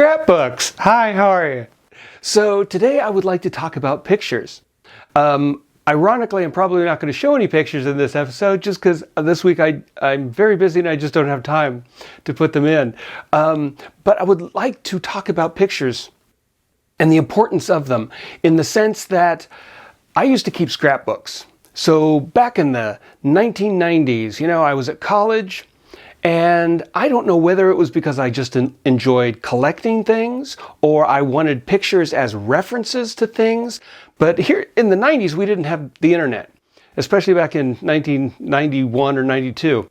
Scrapbooks! Hi, how are you? So today I would like to talk about pictures. Ironically, I'm probably not going to show any pictures in this episode just because this week I'm very busy and I just don't have time to put them in. But I would like to talk about pictures and the importance of them in the sense that I used to keep scrapbooks. So back in the 1990s, I was at college. And I don't know whether it was because I just enjoyed collecting things or I wanted pictures as references to things. But here in the 90s, we didn't have the internet, especially back in 1991 or 92.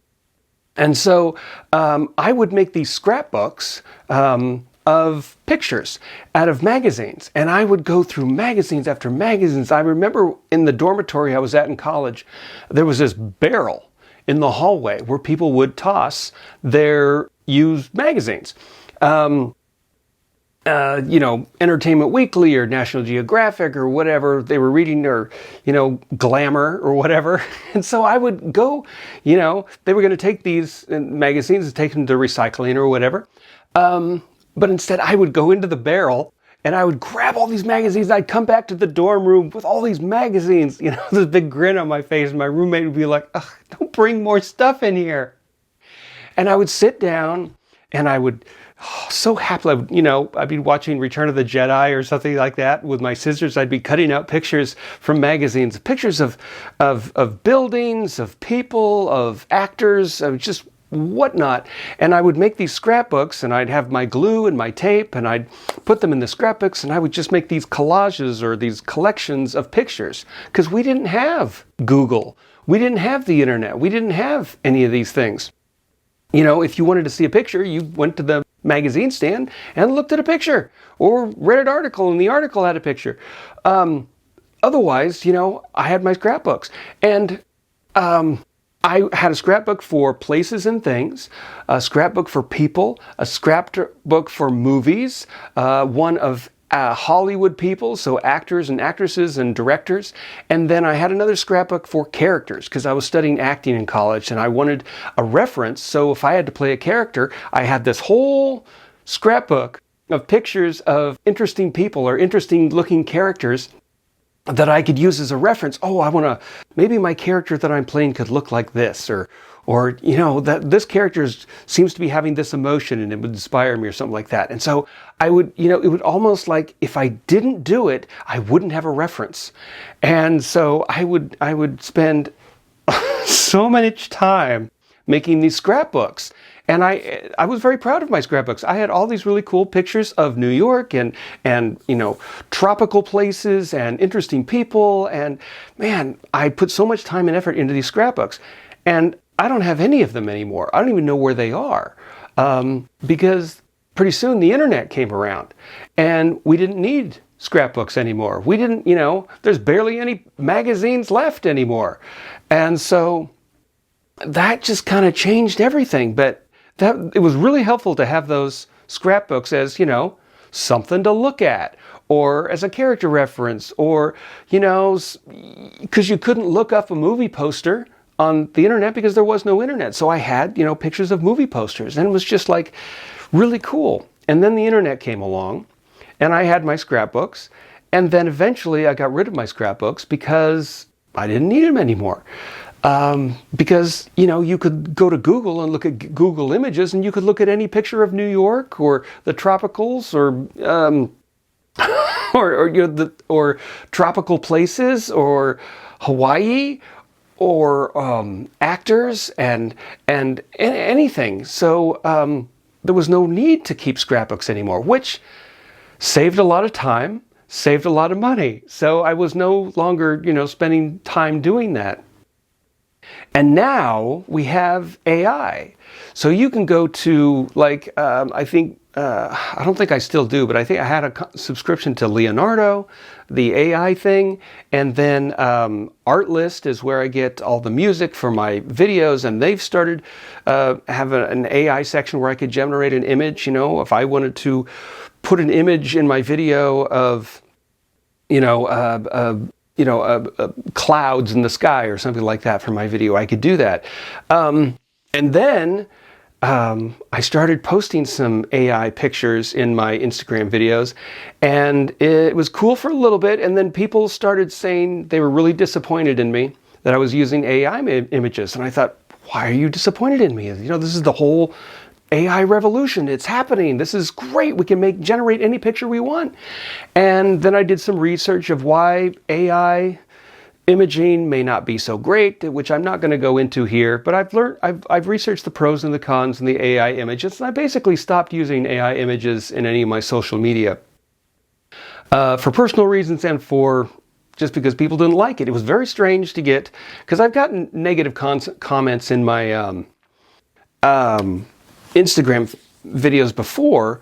And so I would make these scrapbooks of pictures out of magazines. And I would go through magazines after magazines. I remember in the dormitory I was at in college, there was this barrel in the hallway where people would toss their used magazines. Entertainment Weekly or National Geographic or whatever they were reading, or, Glamour or whatever. And so I would go, they were going to take these magazines and take them to recycling or whatever. But instead I would go into the barrel and I would grab all these magazines. I'd come back to the dorm room with all these magazines, this big grin on my face. And my roommate would be like, "Ugh, don't bring more stuff in here." And I would sit down and I would, so happily, I'd be watching Return of the Jedi or something like that with my scissors. I'd be cutting out pictures from magazines, pictures of buildings, of people, of actors, of just whatnot. And I would make these scrapbooks and I'd have my glue and my tape and I'd put them in the scrapbooks and I would just make these collages or these collections of pictures because we didn't have Google. We didn't have the internet. We didn't have any of these things. If you wanted to see a picture, you went to the magazine stand and looked at a picture or read an article and the article had a picture. Otherwise, I had my scrapbooks and, I had a scrapbook for places and things, a scrapbook for people, a scrapbook for movies, one of Hollywood people, so actors and actresses and directors. And then I had another scrapbook for characters because I was studying acting in college and I wanted a reference. So if I had to play a character, I had this whole scrapbook of pictures of interesting people or interesting looking characters that I could use as a reference. Oh, maybe my character that I'm playing could look like this, or that this character seems to be having this emotion and it would inspire me or something like that. And so I would, it would almost like if I didn't do it, I wouldn't have a reference. And so I would spend so much time making these scrapbooks. And I was very proud of my scrapbooks. I had all these really cool pictures of New York and tropical places and interesting people. And man, I put so much time and effort into these scrapbooks. And I don't have any of them anymore. I don't even know where they are. Because pretty soon the internet came around and we didn't need scrapbooks anymore. We didn't, there's barely any magazines left anymore. And so that just kind of changed everything. But it was really helpful to have those scrapbooks as, something to look at or as a character reference or, because you couldn't look up a movie poster on the internet because there was no internet. So I had, pictures of movie posters and it was just like really cool. And then the internet came along and I had my scrapbooks. And then eventually I got rid of my scrapbooks because I didn't need them anymore. Because, you could go to Google and look at Google Images and you could look at any picture of New York or the tropicals or tropical places or Hawaii or actors and anything. So there was no need to keep scrapbooks anymore, which saved a lot of time, saved a lot of money. So I was no longer, spending time doing that. And now we have AI. So you can go to I don't think I still do, but I think I had a subscription to Leonardo, the AI thing. And then Artlist is where I get all the music for my videos. And they've started have an AI section where I could generate an image. If I wanted to put an image in my video of, clouds in the sky or something like that for my video, I could do that. And then I started posting some AI pictures in my Instagram videos, and it was cool for a little bit, and then people started saying they were really disappointed in me that I was using AI images, and I thought, why are you disappointed in me? You know, this is the whole AI revolution. It's happening. This is great. We can generate any picture we want. And then I did some research of why AI imaging may not be so great, which I'm not going to go into here, but I've researched the pros and the cons in the AI images, and I basically stopped using AI images in any of my social media for personal reasons and for just because people didn't like it. It was very strange to get, because I've gotten negative comments in my Instagram videos before,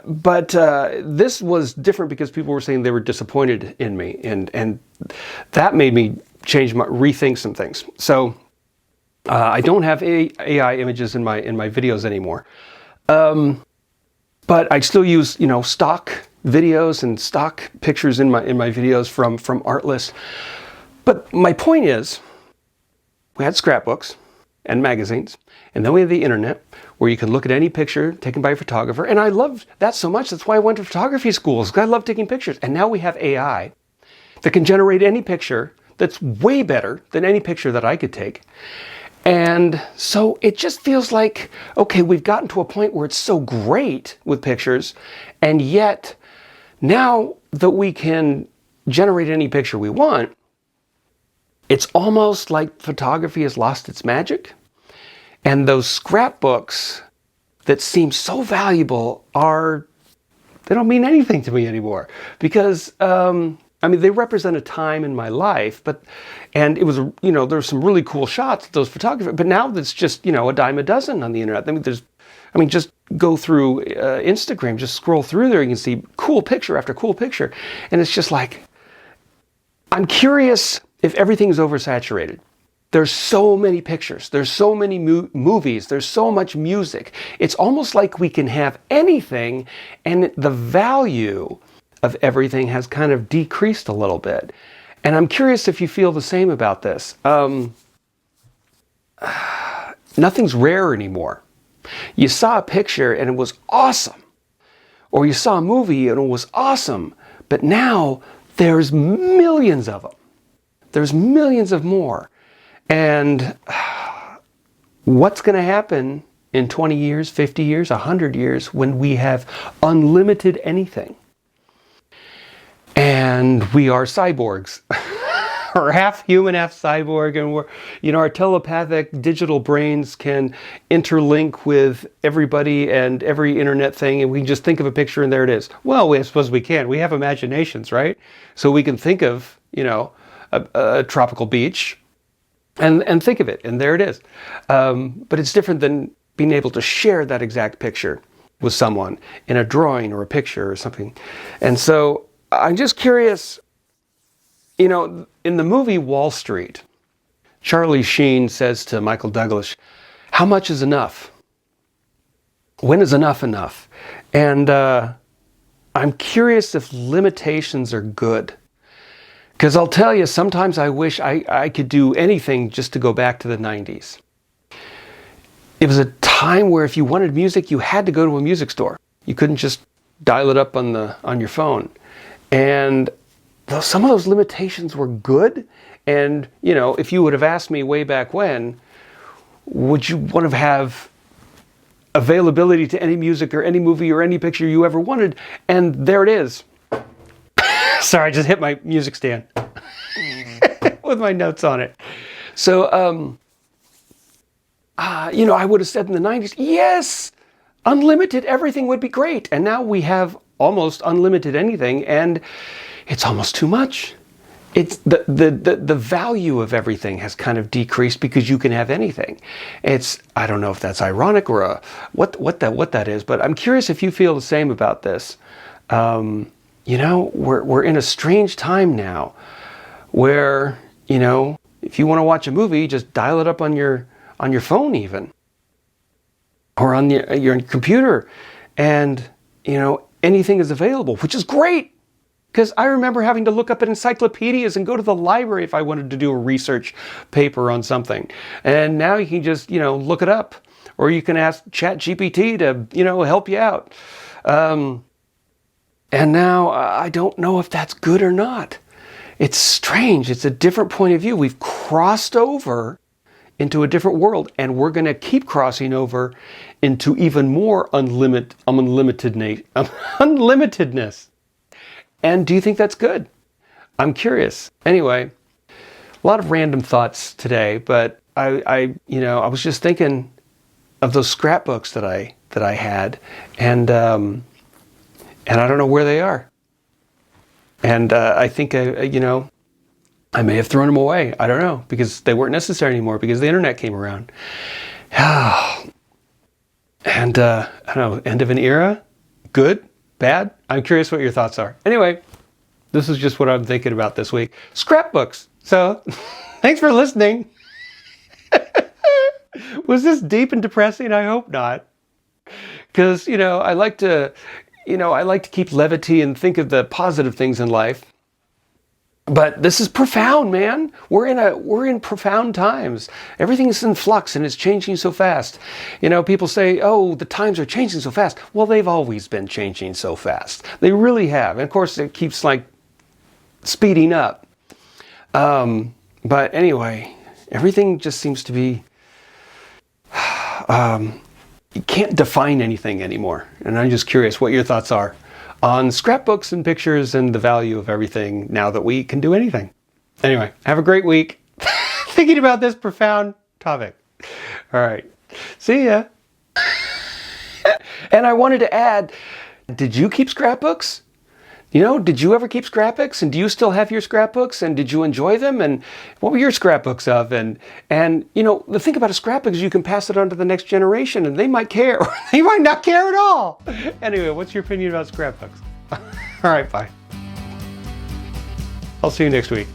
but this was different because people were saying they were disappointed in me, and that made me rethink some things. So I don't have AI images in my videos anymore, but I still use stock videos and stock pictures in my videos from Artlist. But my point is, we had scrapbooks and magazines, and then we have the internet, where you can look at any picture taken by a photographer. And I loved that so much. That's why I went to photography schools, because I love taking pictures. And now we have AI that can generate any picture that's way better than any picture that I could take. And so it just feels like, okay, we've gotten to a point where it's so great with pictures, and yet now that we can generate any picture we want, it's almost like photography has lost its magic. And those scrapbooks that seem so valuable they don't mean anything to me anymore, because they represent a time in my life, and it was, there's some really cool shots of those photographers, but now it's just, a dime a dozen on the internet. Just go through Instagram, just scroll through there, you can see cool picture after cool picture. And it's just like, I'm curious if everything's oversaturated. There's so many pictures, there's so many movies, there's so much music. It's almost like we can have anything, and the value of everything has kind of decreased a little bit. And I'm curious if you feel the same about this. Nothing's rare anymore. You saw a picture and it was awesome, or you saw a movie and it was awesome, but now there's millions of them. There's millions of more. And what's going to happen in 20 years, 50 years, 100 years when we have unlimited anything? And we are cyborgs. Or half human, half cyborg, and our telepathic digital brains can interlink with everybody and every internet thing, and we just think of a picture and there it is. Well, I suppose we can. We have imaginations, right? So we can think of, a tropical beach and think of it, and there it is. But it's different than being able to share that exact picture with someone in a drawing or a picture or something. And so I'm just curious, in the movie Wall Street, Charlie Sheen says to Michael Douglas, how much is enough? When is enough enough? And I'm curious if limitations are good. Because I'll tell you, sometimes I wish I could do anything just to go back to the 90s. It was a time where if you wanted music, you had to go to a music store. You couldn't just dial it up on your phone. And some of those limitations were good. And, if you would have asked me way back when, would you want to have availability to any music or any movie or any picture you ever wanted? And there it is. Sorry, I just hit my music stand with my notes on it. So, I would have said in the 90s, yes, unlimited, everything would be great. And now we have almost unlimited anything, and it's almost too much. It's the value of everything has kind of decreased because you can have anything. I don't know if that's ironic or what that is, but I'm curious if you feel the same about this. We're in a strange time now where, if you want to watch a movie, just dial it up on your phone even, or on your computer, and, anything is available, which is great. Because I remember having to look up at encyclopedias and go to the library if I wanted to do a research paper on something. And now you can just, look it up. or you can ask ChatGPT to, help you out. And now I don't know if that's good or not. It's strange. It's a different point of view. We've crossed over into a different world, and we're going to keep crossing over into even more unlimitedness. And do you think that's good? I'm curious. Anyway, a lot of random thoughts today, but I was just thinking of those scrapbooks that I had, and I don't know where they are. And I think I may have thrown them away. I don't know, because they weren't necessary anymore because the internet came around. And I don't know, end of an era? Good? Bad? I'm curious what your thoughts are. Anyway, this is just what I'm thinking about this week. Scrapbooks. So, thanks for listening. Was this deep and depressing? I hope not. Because, I like to keep levity and think of the positive things in life. But this is profound, man. We're in profound times. Everything's in flux and it's changing so fast. People say, "Oh, the times are changing so fast." Well, they've always been changing so fast. They really have. And of course, it keeps speeding up. But anyway, everything just seems to be. You can't define anything anymore. And I'm just curious what your thoughts are on scrapbooks and pictures and the value of everything now that we can do anything. Anyway, have a great week thinking about this profound topic. All right. See ya. And I wanted to add, did you keep scrapbooks? Did you ever keep scrapbooks? And do you still have your scrapbooks? And did you enjoy them? And what were your scrapbooks of? And the thing about a scrapbook is you can pass it on to the next generation and they might care. Or they might not care at all. Anyway, what's your opinion about scrapbooks? All right, bye. I'll see you next week.